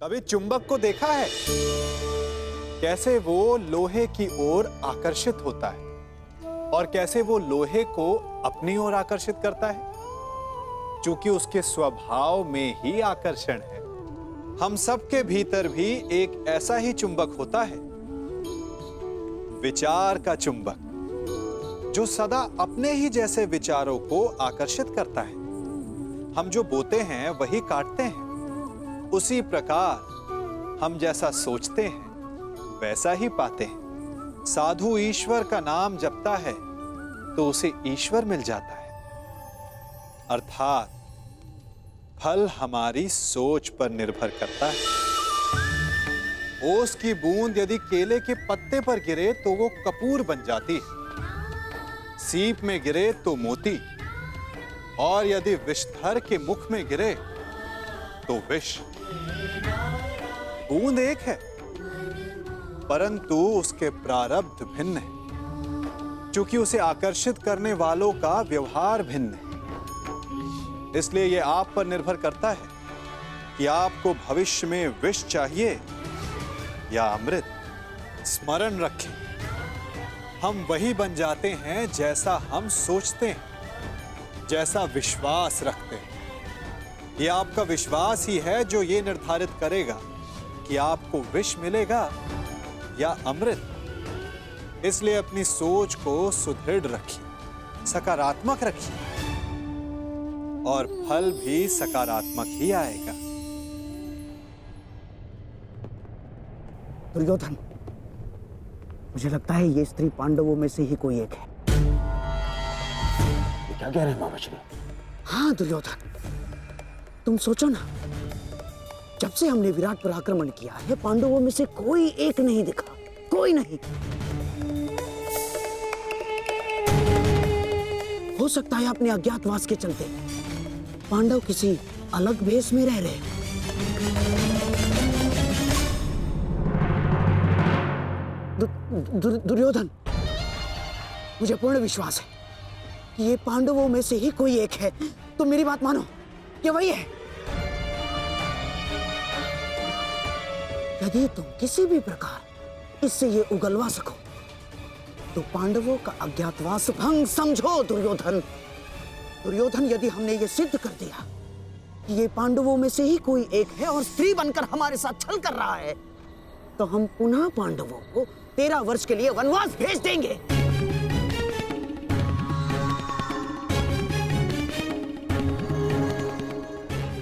अभी चुंबक को देखा है कैसे वो लोहे की ओर आकर्षित होता है और कैसे वो लोहे को अपनी ओर आकर्षित करता है, क्योंकि उसके स्वभाव में ही आकर्षण है। हम सबके भीतर भी एक ऐसा ही चुंबक होता है, विचार का चुंबक, जो सदा अपने ही जैसे विचारों को आकर्षित करता है। हम जो बोते हैं वही काटते हैं। उसी प्रकार हम जैसा सोचते हैं वैसा ही पाते हैं। साधु ईश्वर का नाम जपता है तो उसे ईश्वर मिल जाता है। अर्थात फल हमारी सोच पर निर्भर करता है। ओस की बूंद यदि केले के पत्ते पर गिरे तो वो कपूर बन जाती है, सीप में गिरे तो मोती, और यदि विषधर के मुख में गिरे तो विष। बूंद एक है, परंतु उसके प्रारब्ध भिन्न है, क्योंकि उसे आकर्षित करने वालों का व्यवहार भिन्न है। इसलिए यह आप पर निर्भर करता है कि आपको भविष्य में विष चाहिए या अमृत। स्मरण रखें, हम वही बन जाते हैं जैसा हम सोचते हैं, जैसा विश्वास रखते हैं। यह आपका विश्वास ही है जो ये निर्धारित करेगा कि आपको विष मिलेगा या अमृत। इसलिए अपनी सोच को सुदृढ़ रखिए, सकारात्मक रखिए, और फल भी सकारात्मक ही आएगा। दुर्योधन, मुझे लगता है ये स्त्री पांडवों में से ही कोई एक है। क्या कह रहे हैं मामा श्री? हाँ दुर्योधन, तुम सोचो ना, जब से हमने विराट पर आक्रमण किया है पांडवों में से कोई एक नहीं दिखा, कोई नहीं। हो सकता है अपने अज्ञातवास के चलते पांडव किसी अलग भेष में रह रहे। दुर्योधन, मुझे पूर्ण विश्वास है कि ये पांडवों में से ही कोई एक है। तुम मेरी बात मानो, ये वही है। यदि तुम किसी भी प्रकार इससे ये उगलवा सको तो पांडवों का अज्ञातवास भंग समझो। दुर्योधन, दुर्योधन, यदि हमने ये सिद्ध कर दिया कि ये पांडवों में से ही कोई एक है और स्त्री बनकर हमारे साथ छल कर रहा है, तो हम पुनः पांडवों को 13 वर्ष के लिए वनवास भेज देंगे।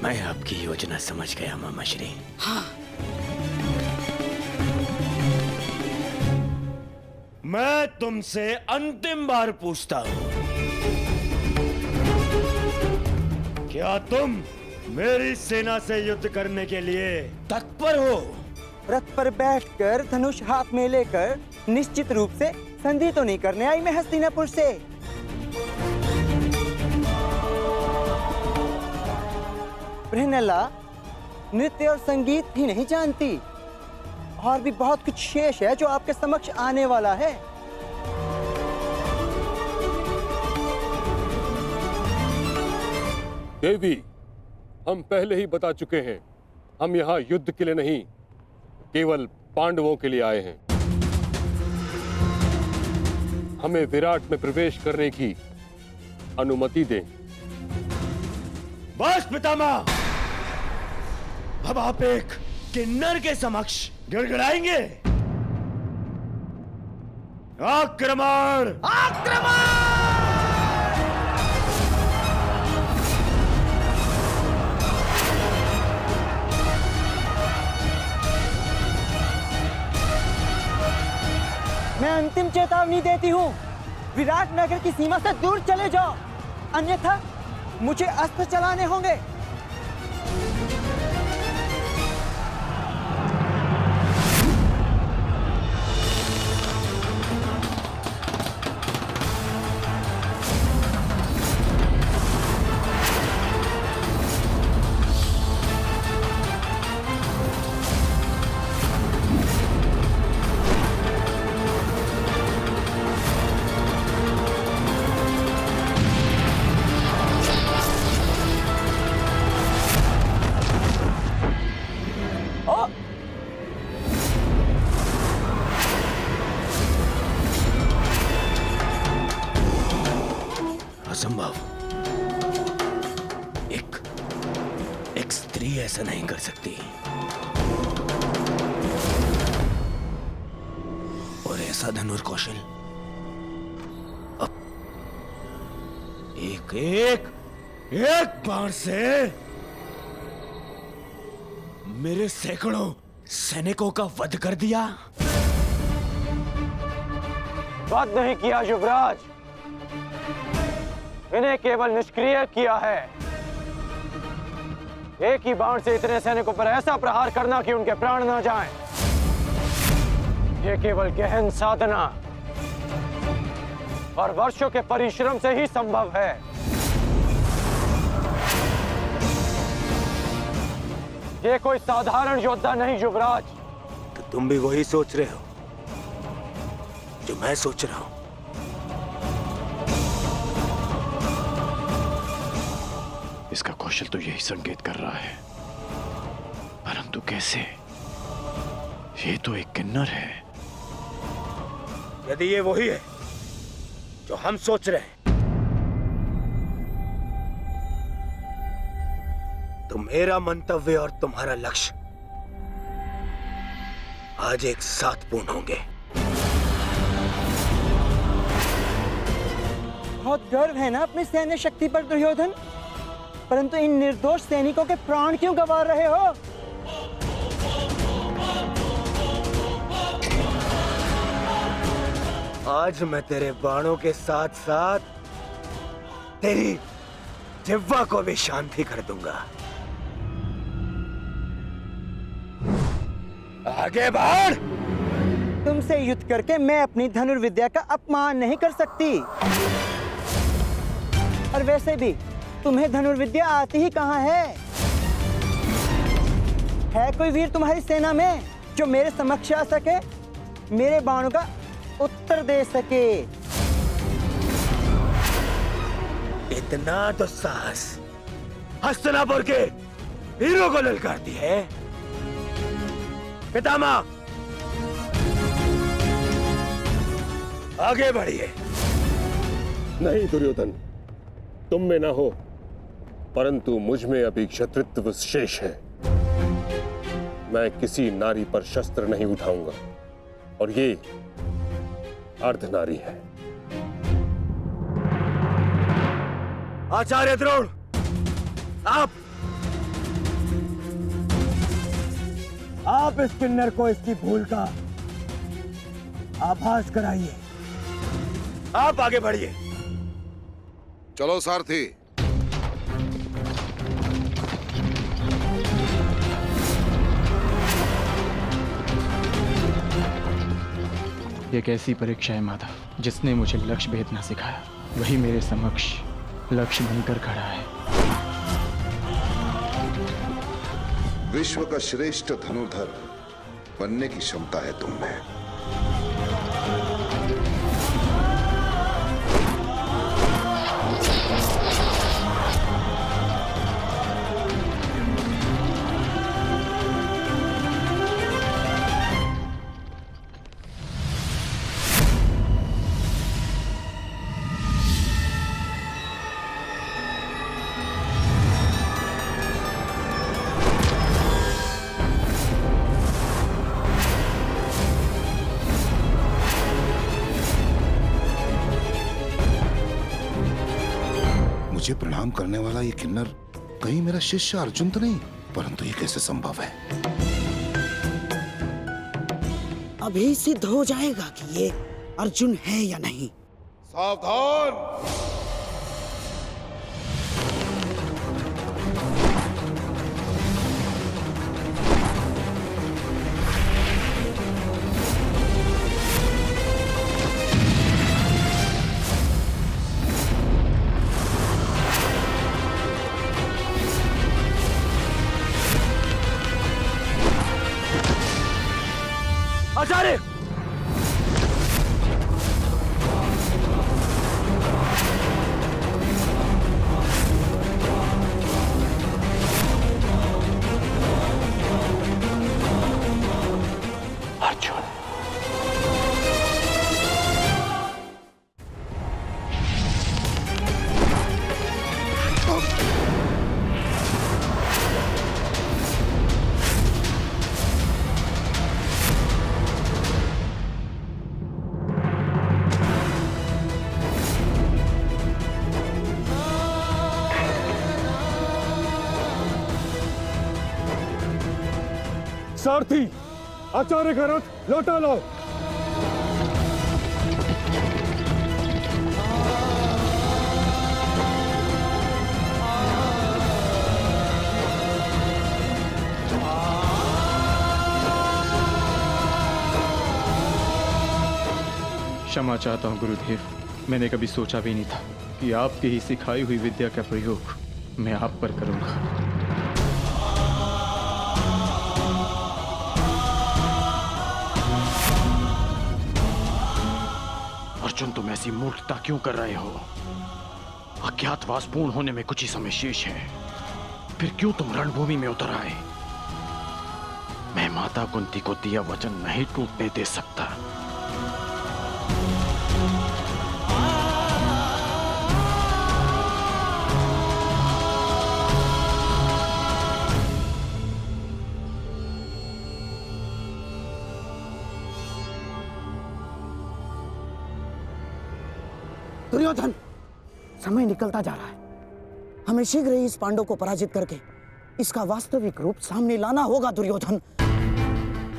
मैं आपकी योजना समझ गया मामा श्री। हाँ, मैं तुमसे अंतिम बार पूछता हूं, क्या तुम मेरी सेना से युद्ध करने के लिए तत्पर हो? रथ पर बैठकर धनुष हाथ में लेकर निश्चित रूप से संधि तो नहीं करने आई मैं हस्तिनापुर से। बृहनला नृत्य और संगीत ही नहीं जानती, और भी बहुत कुछ शेष है जो आपके समक्ष आने वाला है। देवी, हम पहले ही बता चुके हैं, हम यहाँ युद्ध के लिए नहीं, केवल पांडवों के लिए आए हैं। हमें विराट में प्रवेश करने की अनुमति दें। बस पितामह, अब आप एक किन्नर के समक्ष गिड़गिड़ाएंगे। आक्रमण! आक्रमण! मैं अंतिम चेतावनी देती हूँ, विराट नगर की सीमा से दूर चले जाओ, अन्यथा मुझे अस्त्र चलाने होंगे। असंभव। एक स्त्री ऐसा नहीं कर सकती। और ऐसा धनुर कौशल अब एक बाण से मेरे सैकड़ों सैनिकों का वध कर दिया। वध नहीं किया युवराज, इन्हें केवल निष्क्रिय किया है। एक ही बाण से इतने सैनिकों पर ऐसा प्रहार करना कि उनके प्राण न जाएं, ये केवल गहन साधना और वर्षों के परिश्रम से ही संभव है। ये कोई साधारण योद्धा नहीं युवराज। तो तुम भी वही सोच रहे हो जो मैं सोच रहा हूं। इसका कौशल तो यही संकेत कर रहा है, परंतु कैसे? ये तो एक किन्नर है। यदि ये वही है जो हम सोच रहे हैं, तो मेरा मंतव्य और तुम्हारा लक्ष्य आज एक साथ पूर्ण होंगे। बहुत गर्व है ना अपनी सैन्य शक्ति पर दुर्योधन, परंतु इन निर्दोष सैनिकों के प्राण क्यों गंवा रहे हो? आज मैं तेरे बाणों के साथ साथ तेरी जिह्वा को भी शांति कर दूंगा। आगे बढ़। तुमसे युद्ध करके मैं अपनी धनुर्विद्या का अपमान नहीं कर सकती। और वैसे भी तुम्हें धनुर्विद्या आती ही कहां है? है कोई वीर तुम्हारी सेना में जो मेरे समक्ष आ सके, मेरे बाणों का उत्तर दे सके? इतना दुस्साहस हस्तिनापुर के वीरों को ललकारती है। पितामह, आगे बढ़िए। नहीं दुर्योधन, तुम में ना हो, परंतु मुझ में अभी क्षत्रित्व शेष है। मैं किसी नारी पर शस्त्र नहीं उठाऊंगा, और ये अर्धनारी है। आचार्य द्रोण, आप इस किन्नर को इसकी भूल का आभास कराइए। आप आगे बढ़िए। चलो सारथी। ये कैसी परीक्षा है माधव? जिसने मुझे लक्ष्य भेदना सिखाया वही मेरे समक्ष लक्ष्य बनकर खड़ा है। विश्व का श्रेष्ठ धनुर्धर बनने की क्षमता है तुम में। मुझे प्रणाम करने वाला ये किन्नर कहीं मेरा शिष्य अर्जुन तो नहीं? परंतु ये कैसे संभव है? अभी सिद्ध हो जाएगा कि ये अर्जुन है या नहीं। सावधान। आचार्य, अर्जुन, सारथी, आचार्य का रथ लौटा लो। क्षमा चाहता हूँ गुरुदेव, मैंने कभी सोचा भी नहीं था कि आपकी ही सिखाई हुई विद्या का प्रयोग मैं आप पर करूंगा। अर्जुन, तुम ऐसी मूर्खता क्यों कर रहे हो? अज्ञातवास पूर्ण होने में कुछ ही समय शेष है, फिर क्यों तुम रणभूमि में उतर आए? मैं माता कुंती को दिया वचन नहीं टूटने दे सकता। दुर्योधन, समय निकलता जा रहा है। हमें शीघ्र ही इस पांडव को पराजित करके इसका वास्तविक रूप सामने लाना होगा दुर्योधन।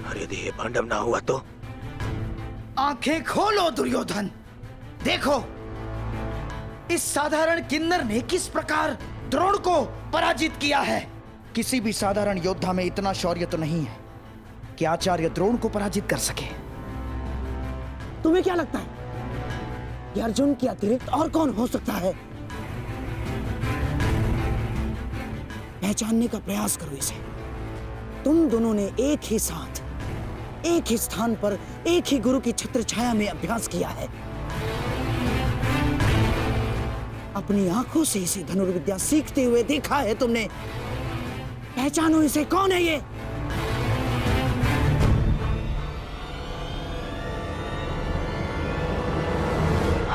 और यदि ये पांडव ना हुआ तो? आंखें खोलो दुर्योधन, देखो इस साधारण किन्नर ने किस प्रकार द्रोण को पराजित किया है। किसी भी साधारण योद्धा में इतना शौर्य तो नहीं है कि आचार्य द्रोण को पराजित कर सके। तुम्हें क्या लगता है कि अर्जुन के अतिरिक्त और कौन हो सकता है? पहचानने का प्रयास करो इसे। तुम दोनों ने एक ही साथ, एक ही स्थान पर, एक ही गुरु की छत्र छाया में अभ्यास किया है। अपनी आंखों से इसे धनुर्विद्या सीखते हुए देखा है तुमने। पहचानो इसे, कौन है ये?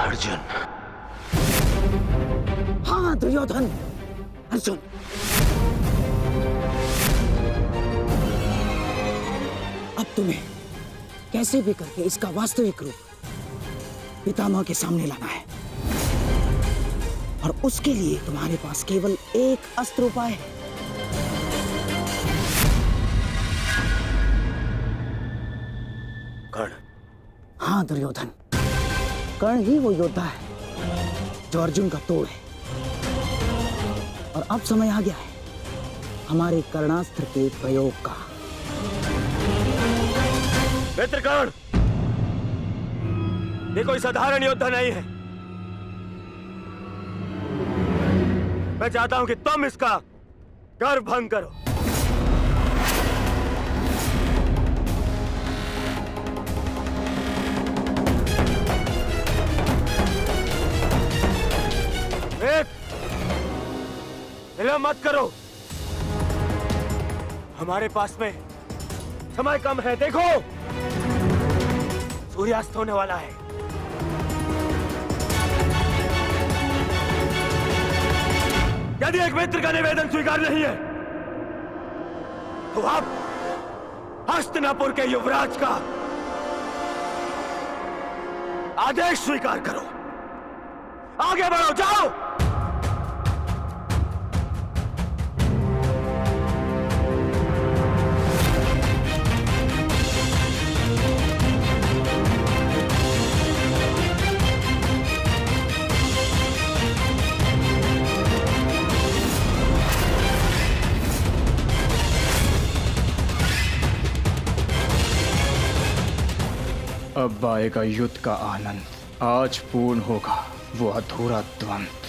अर्जुन। हाँ दुर्योधन, अर्जुन। अब तुम्हें कैसे भी करके इसका वास्तविक रूप पितामह के सामने लाना है, और उसके लिए तुम्हारे पास केवल एक अस्त्र उपाय है। कर्ण। हाँ दुर्योधन, कर्ण ही वो योद्धा है जो अर्जुन का तोड़ है। और अब समय आ गया है हमारे कर्णास्त्र के प्रयोग का। मित्र कर्ण, ये कोई साधारण योद्धा नहीं है। मैं चाहता हूं कि तुम इसका गर्व भंग करो। विलंब मत करो, हमारे पास में समय कम है। देखो, सूर्यास्त होने वाला है। यदि एक मित्र का निवेदन स्वीकार नहीं है तो आप हस्तिनापुर के युवराज का आदेश स्वीकार करो। आगे बढ़ो, जाओ। अब आएगा युद्ध का आनंद। आज पूर्ण होगा वो अधूरा द्वंद्व।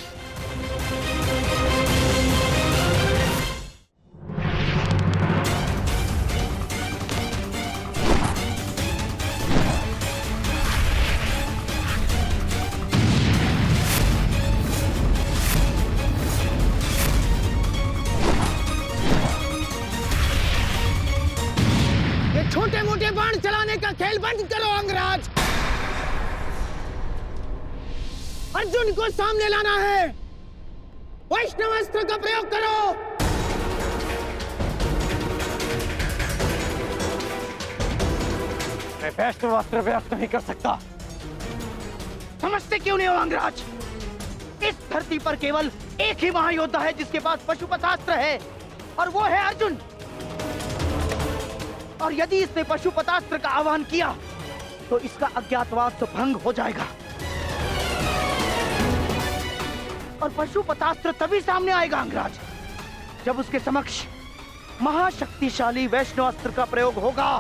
ये छोटे मोटे बाण चलाने का खेल बंद करो अंगराज। अर्जुन को सामने लाना है। वैष्णवास्त्र का प्रयोग करो। मैं वैष्णवास्त्र प्रयोग नहीं कर सकता। समझते क्यों नहीं हो अंगराज? इस धरती पर केवल एक ही महायोद्धा है जिसके पास पशुपतास्त्र है, और वो है अर्जुन। और यदि इसने पशुपतास्त्र का आह्वान किया तो इसका अज्ञातवास तो भंग हो जाएगा और पशुपतास्त्र तभी सामने आएगा अंगराज जब उसके समक्ष महाशक्तिशाली वैष्णवास्त्र का प्रयोग होगा।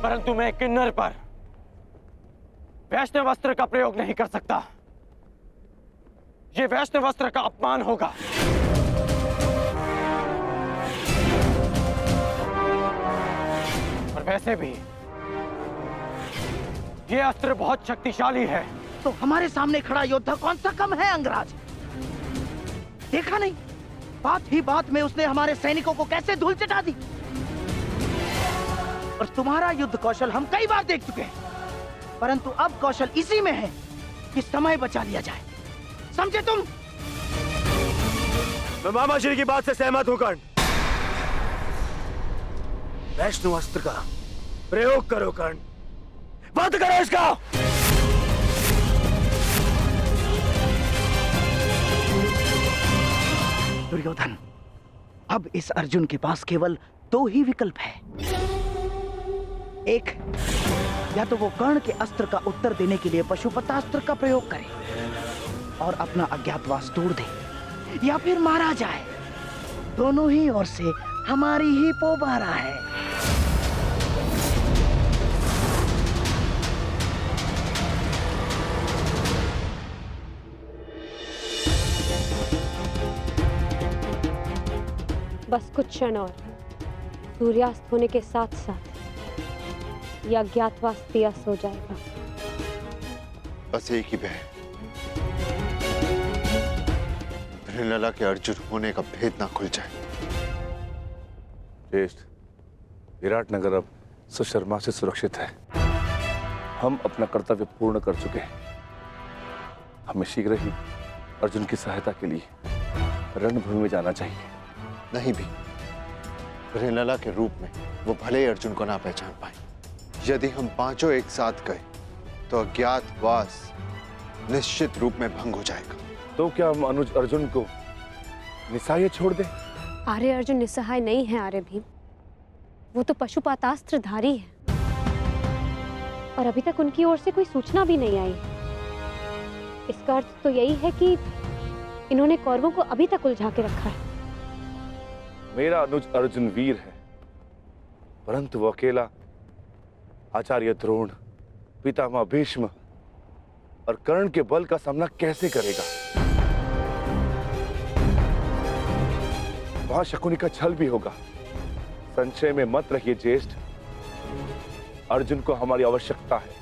परंतु मैं किन्नर पर वैष्णवास्त्र का प्रयोग नहीं कर सकता। ये वैष्णवास्त्र का अपमान होगा। और वैसे भी ये अस्त्र बहुत शक्तिशाली है। तो हमारे सामने खड़ा योद्धा कौन सा कम है अंगराज? देखा नहीं, बात ही बात में उसने हमारे सैनिकों को कैसे धूल चटा दी। और तुम्हारा युद्ध कौशल हम कई बार देख चुके हैं, परंतु अब कौशल इसी में है कि समय बचा लिया जाए। समझे तुम? मैं मामा श्री की बात से सहमत हूं कर्ण। वैष्णवास्त्र का प्रयोग करो कर्ण, बंद करो इसका। दुर्योधन, अब इस अर्जुन के पास केवल दो ही विकल्प है। एक, या तो वो कर्ण के अस्त्र का उत्तर देने के लिए पशुपतास्त्र का प्रयोग करे और अपना अज्ञातवास दूर दे, या फिर मारा जाए। दोनों ही ओर से हमारी ही पोबारा है। बस कुछ क्षण और, सूर्यास्त होने के साथ साथ यह अज्ञातवास भी अस्त हो जाएगा। बस एक ही भय, भृणलला के अर्जुन होने का भेद ना खुल जाए। ज्येष्ठ, विराटनगर अब सुशर्मा से सुरक्षित है। हम अपना कर्तव्य पूर्ण कर चुके हैं। हमें शीघ्र ही अर्जुन की सहायता के लिए रणभूमि में जाना चाहिए। नहीं भी, भृणलला के रूप में वो भले ही अर्जुन को ना पहचान पाए। यदि हम पांचों एक साथ गए तो अज्ञातवास निश्चित रूप में भंग हो जाएगा। तो क्या हम अनुज अर्जुन को निस्सहाय छोड़ दें? आर्य अर्जुन निस्सहाय नहीं है आर्य भीम, वो तो पशुपतास्त्रधारी है और अभी तक उनकी ओर से कोई सूचना भी नहीं आई। इसका अर्थ तो यही है कि इन्होंने कौरवों को अभी तक उलझा के रखा है। मेरा अनुज अर्जुन वीर है, परंतु वो अकेला आचार्य द्रोण, पितामह भीष्म और कर्ण के बल का सामना कैसे करेगा? वहां शकुनी का छल भी होगा। संशय में मत रहिए ज्येष्ठ, अर्जुन को हमारी आवश्यकता है।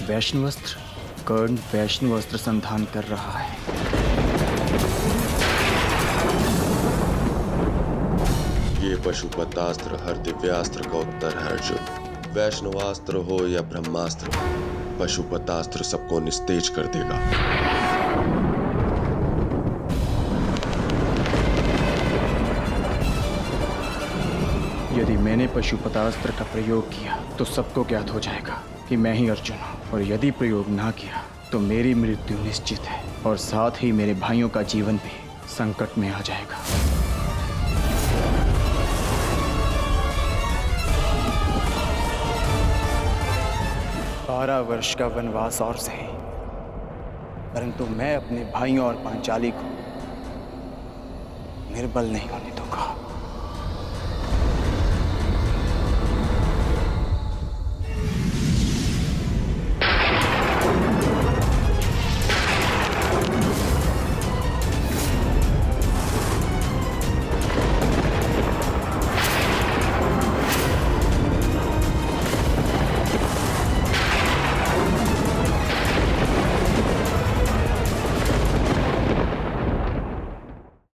वैष्णवस्त्र, कर्ण वैष्णवस्त्र संधान कर रहा है। ये पशुपतास्त्र हर दिव्यास्त्र का उत्तर है अर्जुन। वैष्णवास्त्र हो या ब्रह्मास्त्र, पशुपतास्त्र सबको निस्तेज कर देगा। यदि मैंने पशुपतास्त्र का प्रयोग किया तो सबको ज्ञात हो जाएगा कि मैं ही अर्जुन हूँ, और यदि प्रयोग ना किया तो मेरी मृत्यु निश्चित है और साथ ही मेरे भाइयों का जीवन भी संकट में आ जाएगा। 12 वर्ष का वनवास और सही, परंतु मैं अपने भाइयों और पांचाली को निर्बल नहीं होने दूंगा।